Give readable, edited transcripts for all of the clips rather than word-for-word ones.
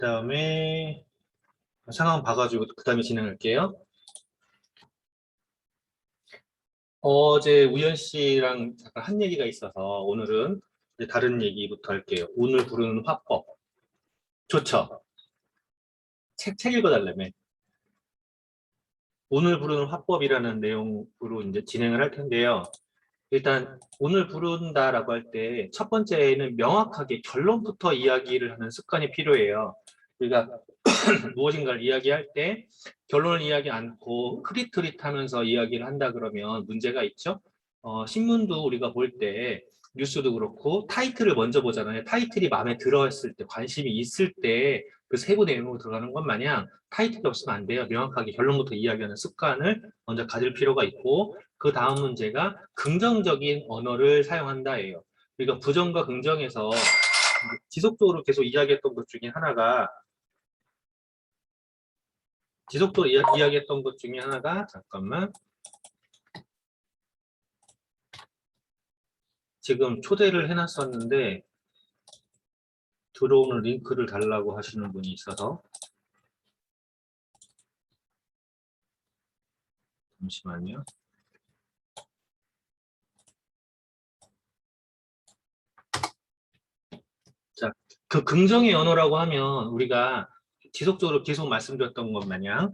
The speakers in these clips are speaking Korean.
그다음에 상황 봐가지고 그다음에 진행할게요. 어제 우연 씨랑 잠깐 한 얘기가 있어서 오늘은 이제 다른 얘기부터 할게요. 오늘 부르는 화법. 좋죠? 책 읽어달라며. 오늘 부르는 화법이라는 내용으로 이제 진행을 할 텐데요. 일단 오늘 부른다라고 할 때 첫 번째는 명확하게 결론부터 이야기를 하는 습관이 필요해요. 우리가 무엇인가를 이야기할 때 결론을 이야기 않고 흐릿흐릿하면서 이야기를 한다 그러면 문제가 있죠. 신문도 우리가 볼 때 뉴스도 그렇고 타이틀을 먼저 보잖아요. 타이틀이 마음에 들어했을 때 관심이 있을 때 그 세부 내용으로 들어가는 것 마냥 타이틀이 없으면 안 돼요. 명확하게 결론부터 이야기하는 습관을 먼저 가질 필요가 있고 그 다음 문제가 긍정적인 언어를 사용한다예요. 우리가 부정과 긍정에서 지속적으로 계속 이야기했던 것 중에 하나가 이야기했던 것 중에 하나가 잠깐만 지금 초대를 해놨었는데 들어오는 링크를 달라고 하시는 분이 있어서 잠시만요. 자, 그 긍정의 언어라고 하면 우리가 지속적으로 계속 말씀드렸던 것 마냥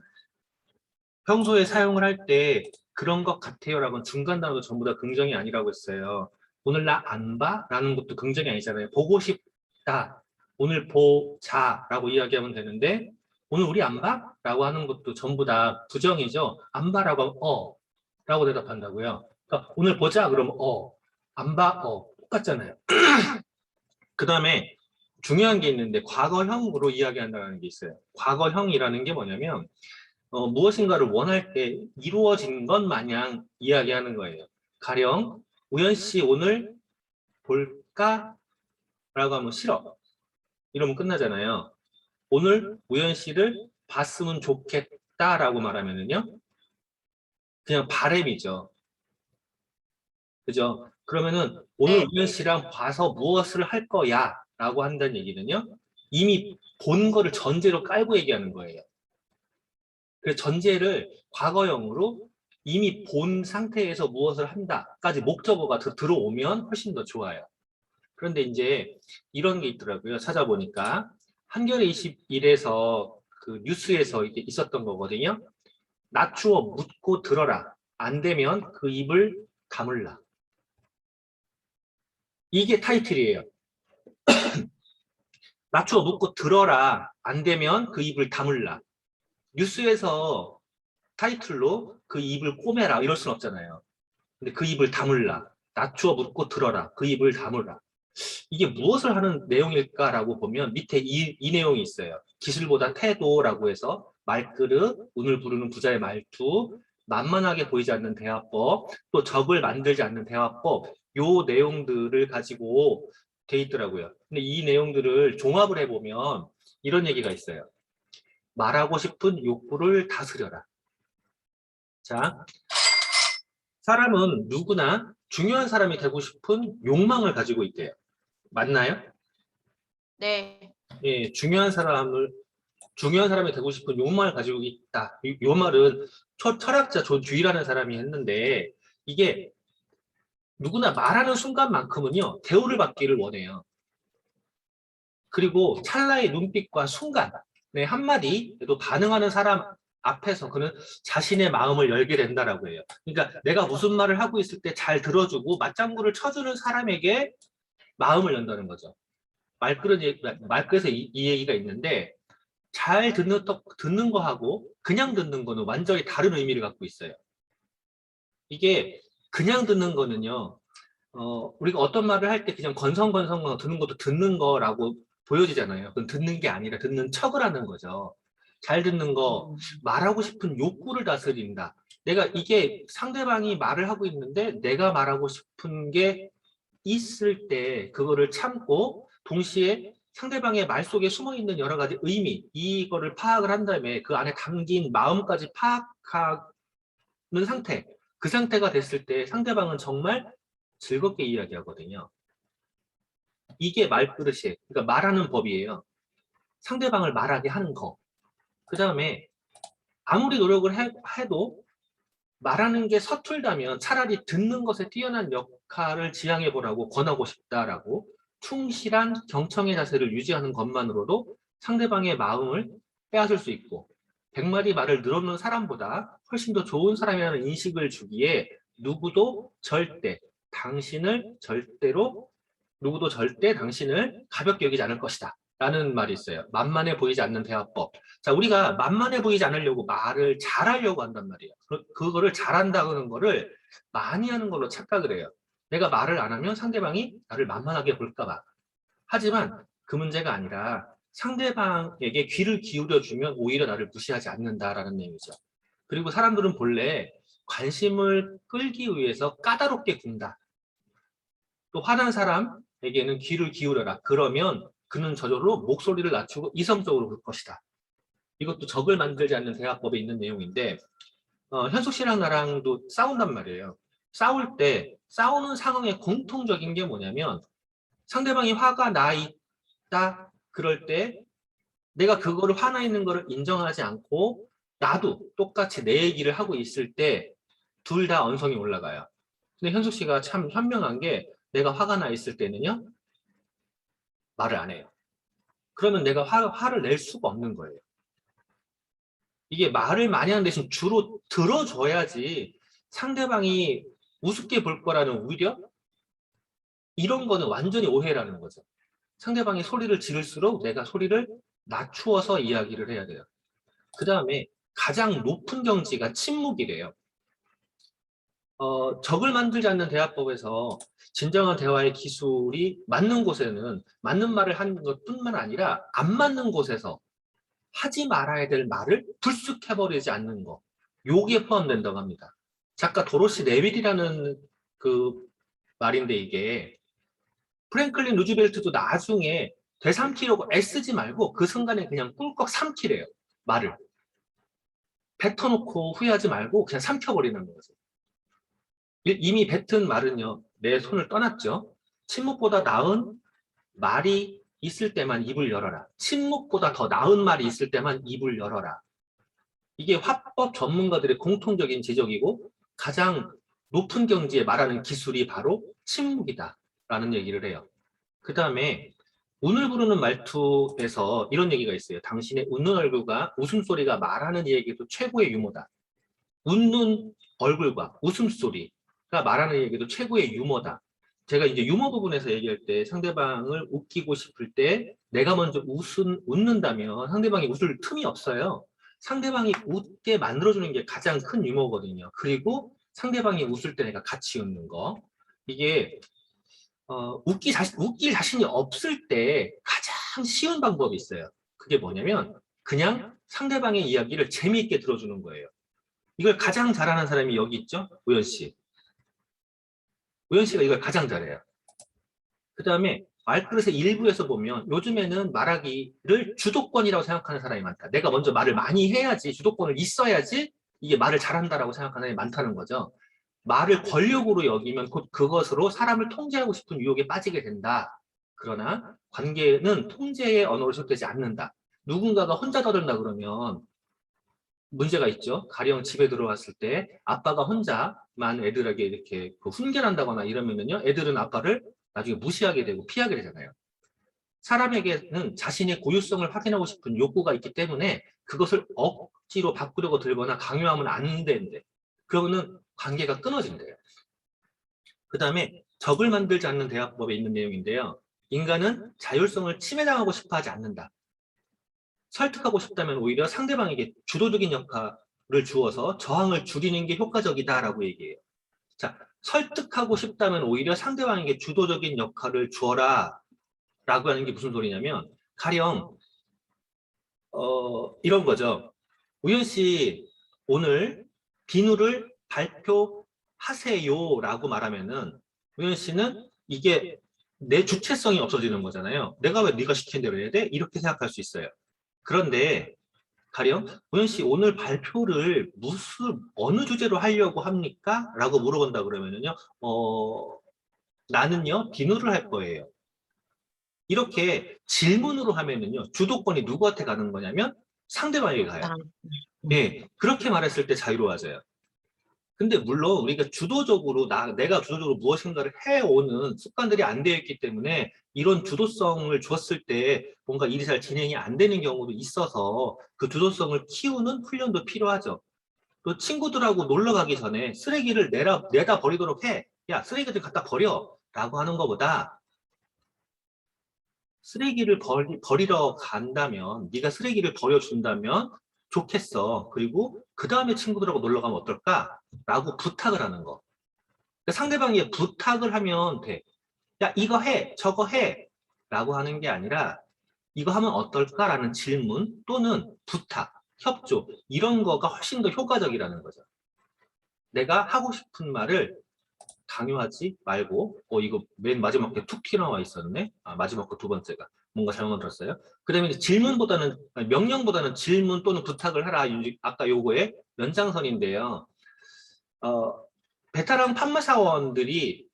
평소에 사용을 할 때 그런 것 같아요라고는 중간 단어도 전부 다 긍정이 아니라고 했어요. 오늘 나 안 봐? 라는 것도 긍정이 아니잖아요. 보고 싶다. 오늘 보자라고 이야기하면 되는데 오늘 우리 안 봐? 라고 하는 것도 전부 다 부정이죠. 안 봐라고 하면 라고 대답한다고요. 그러니까 오늘 보자 그러면 안 봐? 똑같잖아요. 그 다음에 중요한 게 있는데 과거형으로 이야기한다는 게 있어요. 과거형이라는 게 뭐냐면 무엇인가를 원할 때 이루어진 것 마냥 이야기하는 거예요. 가령 우연 씨 오늘 볼까? 라고 하면 싫어. 이러면 끝나잖아요. 오늘 우연 씨를 봤으면 좋겠다라고 말하면은요. 그냥 바램이죠. 그죠? 그러면은 오늘 네. 우연 씨랑 봐서 무엇을 할 거야? 라고 한다는 얘기는요. 이미 본 거를 전제로 깔고 얘기하는 거예요. 그래서 전제를 과거형으로 이미 본 상태에서 무엇을 한다까지 목적어가 들어오면 훨씬 더 좋아요. 그런데 이제 이런 게 있더라고요. 찾아보니까 한겨레 21에서 그 뉴스에서 이게 있었던 거거든요. 낮추어 묻고 들어라. 안 되면 그 입을 다물라. 이게 타이틀이에요. 낮추어 묻고 들어라. 안 되면 그 입을 다물라. 뉴스에서 타이틀로 그 입을 꼬매라 이럴 순 없잖아요. 근데 그 입을 다물라. 낮추어 묻고 들어라. 그 입을 다물라. 이게 무엇을 하는 내용일까라고 보면 밑에 이 내용이 있어요. 기술보다 태도라고 해서 말그릇, 오늘 부르는 부자의 말투, 만만하게 보이지 않는 대화법, 또 적을 만들지 않는 대화법, 요 내용들을 가지고 돼 있더라고요. 근데 이 내용들을 종합을 해보면 이런 얘기가 있어요. 말하고 싶은 욕구를 다스려라. 자, 사람은 누구나 중요한 사람이 되고 싶은 욕망을 가지고 있대요. 맞나요? 네. 예, 중요한 사람이 되고 싶은 욕망을 가지고 있다. 요 말은 철학자 존 듀이라는 사람이 했는데 이게 누구나 말하는 순간만큼은요 대우를 받기를 원해요. 그리고 찰나의 눈빛과 순간 네, 한마디에도 반응하는 사람 앞에서 그는 자신의 마음을 열게 된다라고 해요. 그러니까 내가 무슨 말을 하고 있을 때 잘 들어주고 맞장구를 쳐주는 사람에게 마음을 연다는 거죠. 말그릇에서 이 얘기가 있는데 잘 듣는 거하고 그냥 듣는 거는 완전히 다른 의미를 갖고 있어요. 이게 그냥 듣는 거는요. 우리가 어떤 말을 할 때 그냥 건성건성 듣는 것도 듣는 거라고 보여지잖아요. 그건 듣는 게 아니라 듣는 척을 하는 거죠. 잘 듣는 거, 말하고 싶은 욕구를 다스린다. 내가 이게 상대방이 말을 하고 있는데 내가 말하고 싶은 게 있을 때 그거를 참고 동시에 상대방의 말 속에 숨어 있는 여러 가지 의미, 이거를 파악을 한 다음에 그 안에 담긴 마음까지 파악하는 상태, 그 상태가 됐을 때 상대방은 정말 즐겁게 이야기하거든요. 이게 말버릇이에요. 그러니까 말하는 법이에요. 상대방을 말하게 하는 거. 그 다음에 아무리 노력을 해도 말하는 게 서툴다면 차라리 듣는 것에 뛰어난 역할을 지향해 보라고 권하고 싶다라고 충실한 경청의 자세를 유지하는 것만으로도 상대방의 마음을 빼앗을 수 있고 100마디 말을 늘어놓는 사람보다 훨씬 더 좋은 사람이라는 인식을 주기에 누구도 절대 당신을 가볍게 여기지 않을 것이다 라는 말이 있어요. 만만해 보이지 않는 대화법. 자, 우리가 만만해 보이지 않으려고 말을 잘하려고 한단 말이에요. 그거를 잘한다는 거를 많이 하는 걸로 착각을 해요. 내가 말을 안 하면 상대방이 나를 만만하게 볼까 봐. 하지만 그 문제가 아니라 상대방에게 귀를 기울여주면 오히려 나를 무시하지 않는다라는 내용이죠. 그리고 사람들은 본래 관심을 끌기 위해서 까다롭게 군다. 또 화난 사람에게는 귀를 기울여라. 그러면 그는 저절로 목소리를 낮추고 이성적으로 볼 것이다. 이것도 적을 만들지 않는 대화법에 있는 내용인데 현숙 씨랑 나랑도 싸운단 말이에요. 싸울 때 싸우는 상황의 공통적인 게 뭐냐면 상대방이 화가 나 있다 그럴 때 내가 그거를 화나 있는 거를 인정하지 않고 나도 똑같이 내 얘기를 하고 있을 때 둘 다 언성이 올라가요. 근데 현숙 씨가 참 현명한 게 내가 화가 나 있을 때는요 말을 안 해요. 그러면 내가 화를 낼 수가 없는 거예요. 이게 말을 많이 하는 대신 주로 들어줘야지 상대방이 우습게 볼 거라는 우려? 이런 거는 완전히 오해라는 거죠. 상대방이 소리를 지를수록 내가 소리를 낮추어서 이야기를 해야 돼요. 그 다음에 가장 높은 경지가 침묵이래요. 적을 만들지 않는 대화법에서 진정한 대화의 기술이 맞는 곳에는 맞는 말을 하는 것뿐만 아니라 안 맞는 곳에서 하지 말아야 될 말을 불쑥 해버리지 않는 거. 요게 포함된다고 합니다. 작가 도로시 네빌이라는 그 말인데 이게 프랭클린 루즈벨트도 나중에 되삼키려고 애쓰지 말고 그 순간에 그냥 꿀꺽 삼키래요. 말을. 뱉어놓고 후회하지 말고 그냥 삼켜버리는 거죠. 이미 뱉은 말은요. 내 손을 떠났죠. 침묵보다 나은 말이 있을 때만 입을 열어라. 침묵보다 더 나은 말이 있을 때만 입을 열어라. 이게 화법 전문가들의 공통적인 지적이고 가장 높은 경지에 말하는 기술이 바로 침묵이다라는 얘기를 해요. 그 다음에 운을 부르는 말투에서 이런 얘기가 있어요. 당신의 웃는 얼굴과 웃음소리가 말하는 얘기도 최고의 유머다. 웃는 얼굴과 웃음소리가 말하는 얘기도 최고의 유머다. 제가 이제 유머 부분에서 얘기할 때 상대방을 웃기고 싶을 때 내가 먼저 웃는다면 상대방이 웃을 틈이 없어요. 상대방이 웃게 만들어주는 게 가장 큰 유머거든요. 그리고 상대방이 웃을 때 내가 같이 웃는 거. 이게 웃길 자신이 없을 때 가장 쉬운 방법이 있어요. 그게 뭐냐면 그냥 상대방의 이야기를 재미있게 들어주는 거예요. 이걸 가장 잘하는 사람이 여기 있죠? 우연 씨. 우연 씨가 이걸 가장 잘해요. 그 다음에 말그릇의 일부에서 보면 요즘에는 말하기를 주도권이라고 생각하는 사람이 많다. 내가 먼저 말을 많이 해야지, 주도권을 있어야지 이게 말을 잘한다라고 생각하는 사람이 많다는 거죠. 말을 권력으로 여기면 곧 그것으로 사람을 통제하고 싶은 유혹에 빠지게 된다. 그러나 관계는 통제의 언어로 시작되지 않는다. 누군가가 혼자 떠든다 그러면 문제가 있죠. 가령 집에 들어왔을 때 아빠가 혼자만 애들에게 이렇게 훈계한다거나 이러면요. 애들은 아빠를 나중에 무시하게 되고 피하게 되잖아요. 사람에게는 자신의 고유성을 확인하고 싶은 욕구가 있기 때문에 그것을 억지로 바꾸려고 들거나 강요하면 안 되는데 그러면 관계가 끊어진대요. 그 다음에 적을 만들지 않는 대화법에 있는 내용인데요. 인간은 자율성을 침해당하고 싶어 하지 않는다. 설득하고 싶다면 오히려 상대방에게 주도적인 역할을 주어서 저항을 줄이는 게 효과적이다라고 얘기해요. 자, 설득하고 싶다면 오히려 상대방에게 주도적인 역할을 주어라 라고 하는 게 무슨 소리냐면 가령 이런 거죠. 우현 씨 오늘 비누를 발표하세요 라고 말하면은 우현 씨는 이게 내 주체성이 없어지는 거잖아요. 내가 왜 네가 시킨 대로 해야 돼? 이렇게 생각할 수 있어요. 그런데 가령 우현 씨 오늘 발표를 어느 주제로 하려고 합니까? 라고 물어본다 그러면은요. 나는요 비누를 할 거예요. 이렇게 질문으로 하면은요, 주도권이 누구한테 가는 거냐면 상대방에게 가요. 나. 예, 그렇게 말했을 때 자유로워져요. 근데 물론 우리가 주도적으로 내가 주도적으로 무엇인가를 해오는 습관들이 안 되어 있기 때문에 이런 주도성을 줬을 때 뭔가 일이 잘 진행이 안 되는 경우도 있어서 그 주도성을 키우는 훈련도 필요하죠. 또 친구들하고 놀러 가기 전에 쓰레기를 내다 버리도록 해. 야, 쓰레기 좀 갖다 버려. 라고 하는 것보다 쓰레기를 버리러 간다면, 네가 쓰레기를 버려준다면 좋겠어. 그리고 그 다음에 친구들하고 놀러 가면 어떨까? 라고 부탁을 하는 거. 그러니까 상대방이 부탁을 하면 돼. 야, 이거 해, 저거 해. 라고 하는 게 아니라 이거 하면 어떨까라는 질문 또는 부탁, 협조 이런 거가 훨씬 더 효과적이라는 거죠. 내가 하고 싶은 말을 강요하지 말고 이거 맨 마지막에 툭 튀어나와 있었네. 마지막 거 두 번째가 뭔가 잘못 들었어요. 그 다음에 질문보다는 명령보다는 질문 또는 부탁을 하라. 아까 요거의 연장선인데요. 베테랑 판매사원들이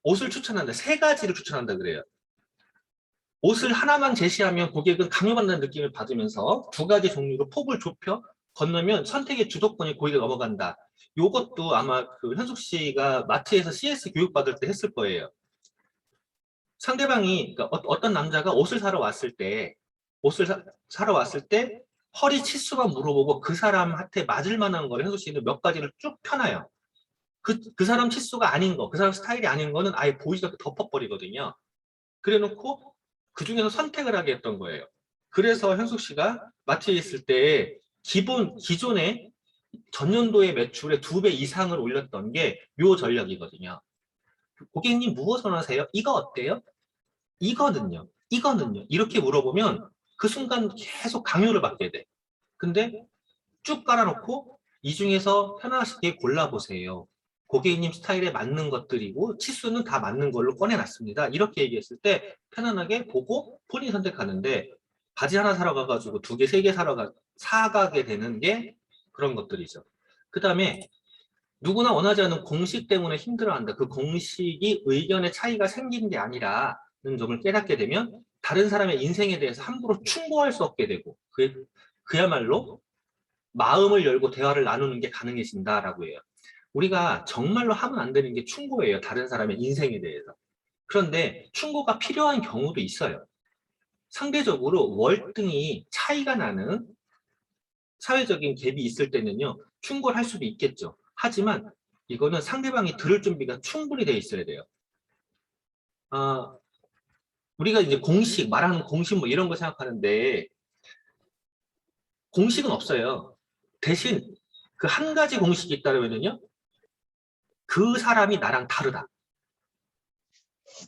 옷을 추천한다. 세 가지를 추천한다 그래요. 옷을 하나만 제시하면 고객은 강요받는 느낌을 받으면서 두 가지 종류로 폭을 좁혀 건너면 선택의 주도권이 고객에 넘어간다. 요것도 아마 그 현숙 씨가 마트에서 CS 교육 받을 때 했을 거예요. 상대방이 그러니까 어떤 남자가 옷을 사러 왔을 때 사러 왔을 때 허리 치수만 물어보고 그 사람한테 맞을 만한 거를 현숙 씨는 몇 가지를 쭉 펴놔요. 그 사람 치수가 아닌 거, 그 사람 스타일이 아닌 거는 아예 보이지도 않게 덮어버리거든요. 그래 놓고 그 중에서 선택을 하게 했던 거예요. 그래서 현숙 씨가 마트에 있을 때 기존의 전년도의 매출의 2배 이상을 올렸던 게 요 전략이거든요. 고객님 무엇을 원하세요? 이거 어때요? 이거는요. 이렇게 물어보면 그 순간 계속 강요를 받게 돼. 근데 쭉 깔아놓고 이 중에서 편하시게 골라보세요. 고객님 스타일에 맞는 것들이고 치수는 다 맞는 걸로 꺼내놨습니다. 이렇게 얘기했을 때 편안하게 보고 본인이 선택하는데 바지 하나 사러 가가지고 2개, 3개 사가게 되는 게 그런 것들이죠. 그 다음에 누구나 원하지 않는 공식 때문에 힘들어한다. 그 공식이 의견의 차이가 생기는 게 아니라는 점을 깨닫게 되면 다른 사람의 인생에 대해서 함부로 충고할 수 없게 되고 그야말로 마음을 열고 대화를 나누는 게 가능해진다라고 해요. 우리가 정말로 하면 안 되는 게 충고예요. 다른 사람의 인생에 대해서. 그런데 충고가 필요한 경우도 있어요. 상대적으로 월등히 차이가 나는 사회적인 갭이 있을 때는요. 충고를 할 수도 있겠죠. 하지만 이거는 상대방이 들을 준비가 충분히 돼 있어야 돼요. 우리가 이제 말하는 공식 뭐 이런 거 생각하는데 공식은 없어요. 대신 그 한 가지 공식이 있다면요. 그 사람이 나랑 다르다.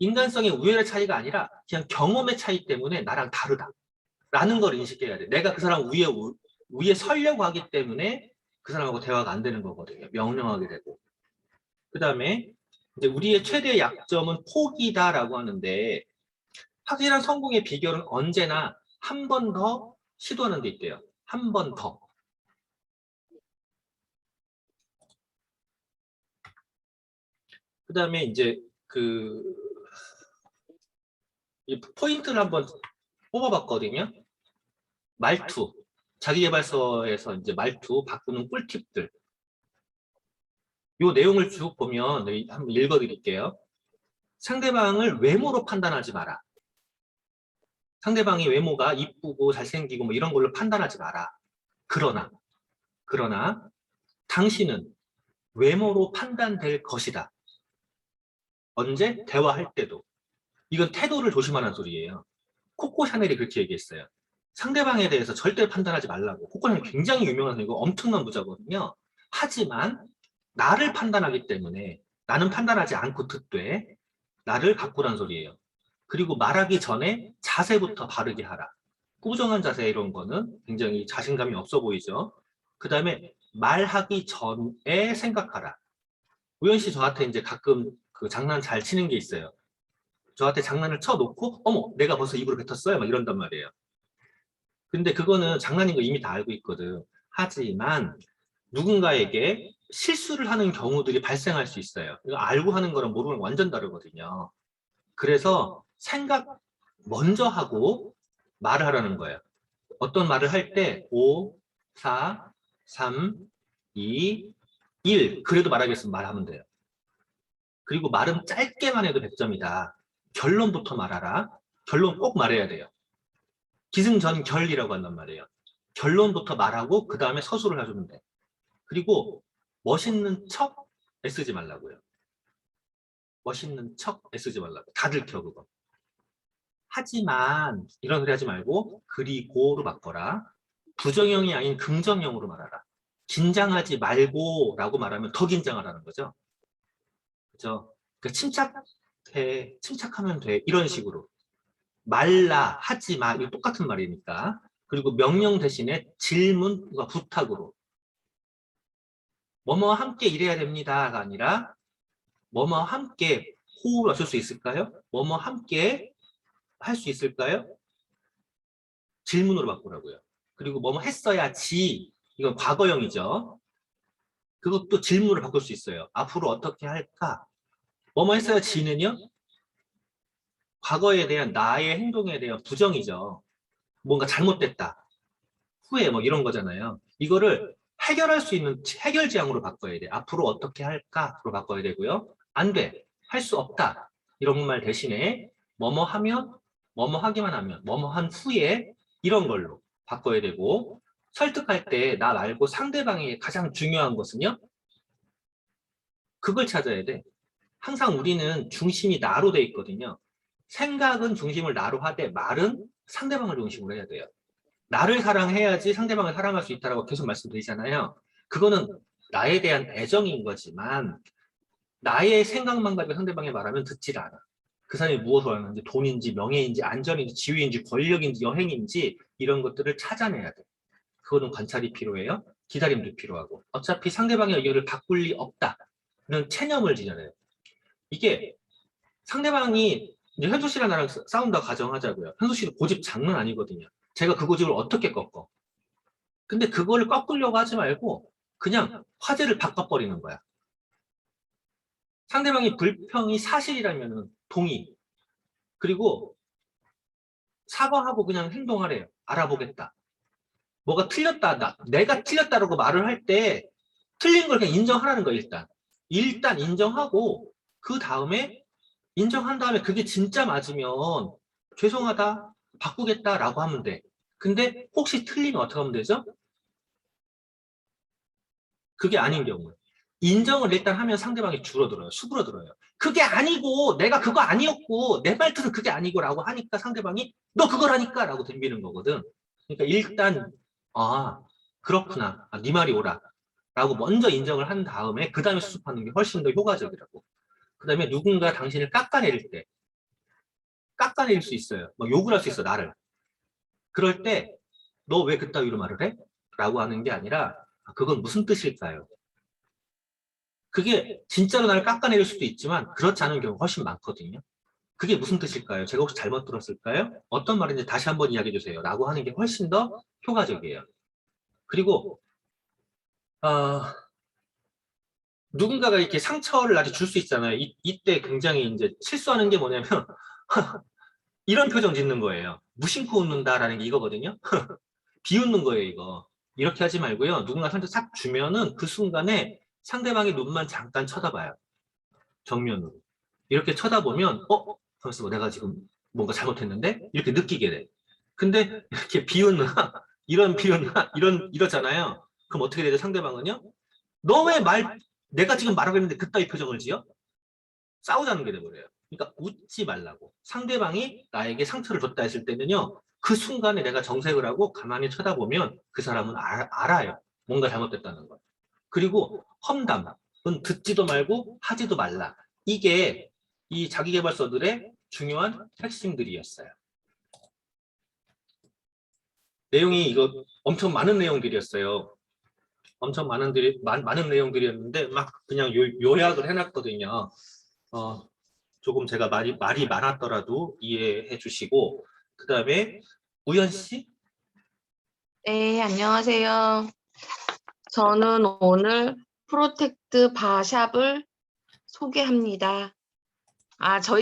인간성의 우열의 차이가 아니라 그냥 경험의 차이 때문에 나랑 다르다. 라는 걸 인식해야 돼. 내가 그 사람 위에 서려고 하기 때문에 그 사람하고 대화가 안 되는 거거든요. 명령하게 되고. 그 다음에 이제 우리의 최대 약점은 포기다라고 하는데 확실한 성공의 비결은 언제나 한 번 더 시도하는 데 있대요. 한 번 더. 그 다음에 이제 이 포인트를 한번 뽑아봤거든요. 말투. 자기계발서에서 이제 말투 바꾸는 꿀팁들. 이 내용을 쭉 보면 한번 읽어드릴게요. 상대방을 외모로 판단하지 마라. 상대방이 외모가 이쁘고 잘생기고 뭐 이런 걸로 판단하지 마라. 그러나 당신은 외모로 판단될 것이다. 언제? 대화할 때도. 이건 태도를 조심하라는 소리예요. 코코 샤넬이 그렇게 얘기했어요. 상대방에 대해서 절대 판단하지 말라고. 코코 샤넬 굉장히 유명한 이거 엄청난 부자거든요. 하지만 나를 판단하기 때문에 나는 판단하지 않고 듣되 나를 바꾸란 소리예요. 그리고 말하기 전에 자세부터 바르게 하라. 꾸정한 자세 이런 거는 굉장히 자신감이 없어 보이죠. 그 다음에 말하기 전에 생각하라. 우현 씨 저한테 이제 가끔 그 장난 잘 치는 게 있어요. 저한테 장난을 쳐놓고 어머 내가 벌써 입으로 뱉었어요 막 이런단 말이에요. 근데 그거는 장난인 거 이미 다 알고 있거든. 하지만 누군가에게 실수를 하는 경우들이 발생할 수 있어요. 이거 알고 하는 거랑 모르는 건 완전 다르거든요. 그래서 먼저 하고 말을 하라는 거예요. 어떤 말을 할 때 5, 4, 3, 2, 1 그래도 말하겠으면 말하면 돼요. 그리고 말은 짧게만 해도 100점이다. 결론부터 말하라. 결론 꼭 말해야 돼요. 기승전결이라고 한단 말이에요. 결론부터 말하고 그 다음에 서술을 해주면 돼. 그리고 멋있는 척 애쓰지 말라고요. 멋있는 척 애쓰지 말라고. 다 들켜 그거. 하지만 이런 소리 하지 말고 그리고로 바꿔라. 부정형이 아닌 긍정형으로 말하라. 긴장하지 말고 라고 말하면 더 긴장하라는 거죠. 그죠? 그러니까 침착해, 침착하면 돼. 이런 식으로. 말라, 하지 마. 이거 똑같은 말이니까. 그리고 명령 대신에 질문과 부탁으로. 뭐뭐 함께 일해야 됩니다가 아니라 뭐뭐 함께 호흡을 맞출 수 있을까요? 뭐뭐 함께 할 수 있을까요? 질문으로 바꾸라고요. 그리고 뭐뭐 했어야지. 이건 과거형이죠. 그것도 질문을 바꿀 수 있어요. 앞으로 어떻게 할까? 뭐뭐 했어야지는요? 과거에 대한 나의 행동에 대한 부정이죠. 뭔가 잘못됐다. 후회 뭐 이런 거잖아요. 이거를 해결할 수 있는 해결지향으로 바꿔야 돼. 앞으로 어떻게 할까로 바꿔야 되고요. 안 돼. 할 수 없다. 이런 말 대신에 뭐뭐 하면, 뭐뭐 하기만 하면, 뭐뭐 한 후에 이런 걸로 바꿔야 되고 설득할 때 나 말고 상대방이 가장 중요한 것은요. 그걸 찾아야 돼. 항상 우리는 중심이 나로 돼 있거든요. 생각은 중심을 나로 하되 말은 상대방을 중심으로 해야 돼요. 나를 사랑해야지 상대방을 사랑할 수 있다고 계속 말씀드리잖아요. 그거는 나에 대한 애정인 거지만 나의 생각만 가지고 상대방이 말하면 듣질 않아. 그 사람이 무엇을 하는지 돈인지 명예인지 안전인지 지위인지 권력인지 여행인지 이런 것들을 찾아내야 돼. 그거는 관찰이 필요해요. 기다림도 필요하고. 어차피 상대방의 의견을 바꿀 리 없다는 체념을 지녀내요. 이게 상대방이 이제 현수 씨랑 나랑 싸운다고 가정하자고요. 현수 씨는 고집 장난 아니거든요. 제가 그 고집을 어떻게 꺾어? 근데 그거를 꺾으려고 하지 말고 그냥 화제를 바꿔버리는 거야. 상대방이 불평이 사실이라면 동의. 그리고 사과하고 그냥 행동하래요. 알아보겠다. 뭐가 틀렸다. 내가 틀렸다라고 말을 할 때 틀린 걸 그냥 인정하라는 거야, 일단. 일단 인정하고 그 다음에 인정한 다음에 그게 진짜 맞으면 죄송하다, 바꾸겠다라고 하면 돼. 근데 혹시 틀리면 어떻게 하면 되죠? 그게 아닌 경우에. 인정을 일단 하면 상대방이 줄어들어요. 수그러들어요. 그게 아니고 내가 그거 아니었고 내 말투는 그게 아니고 라고 하니까 상대방이 너 그거라니까 라고 덤비는 거거든. 그러니까 일단 아 그렇구나. 네 말이 옳아. 라고 먼저 인정을 한 다음에 그 다음에 수습하는 게 훨씬 더 효과적이라고. 그 다음에 누군가 당신을 깎아내릴 때 깎아내릴 수 있어요. 막 욕을 할 수 있어 나를. 그럴 때 너 왜 그따위로 말을 해? 라고 하는 게 아니라 그건 무슨 뜻일까요? 그게 진짜로 나를 깎아내릴 수도 있지만 그렇지 않은 경우가 훨씬 많거든요. 그게 무슨 뜻일까요? 제가 혹시 잘못 들었을까요? 어떤 말인지 다시 한번 이야기해 주세요. 라고 하는 게 훨씬 더 효과적이에요. 그리고 누군가가 이렇게 상처를 나한테 줄 수 있잖아요. 이때 굉장히 이제 실수하는 게 뭐냐면 이런 표정 짓는 거예요. 무심코 웃는다라는 게 이거거든요. 비웃는 거예요, 이거. 이렇게 하지 말고요. 누군가 상처 싹 주면은 그 순간에 상대방의 눈만 잠깐 쳐다봐요. 정면으로. 이렇게 쳐다보면 하면서 내가 지금 뭔가 잘못했는데? 이렇게 느끼게 돼. 근데 이렇게 비웃나? 이런 비웃나? 이러잖아요. 그럼 어떻게 되죠? 상대방은요? 너 왜 내가 지금 말하고 있는데 그따위 표정을 지어? 싸우자는 게 돼버려요. 그러니까 웃지 말라고. 상대방이 나에게 상처를 줬다 했을 때는요. 그 순간에 내가 정색을 하고 가만히 쳐다보면 그 사람은 알아요. 뭔가 잘못됐다는 걸. 그리고 험담은 듣지도 말고 하지도 말라. 이게 이 자기계발서들의 중요한 핵심들이었어요. 내용이 이거 엄청 많은 내용들이었어요. 엄청 많은 내용들이었는데 막 그냥 요약을 해놨거든요. 조금 제가 말이 많았더라도 이해해 주시고 그 다음에 우연 씨? 네, 안녕하세요. 저는 오늘 프로텍트 바샵을 소개합니다. 저희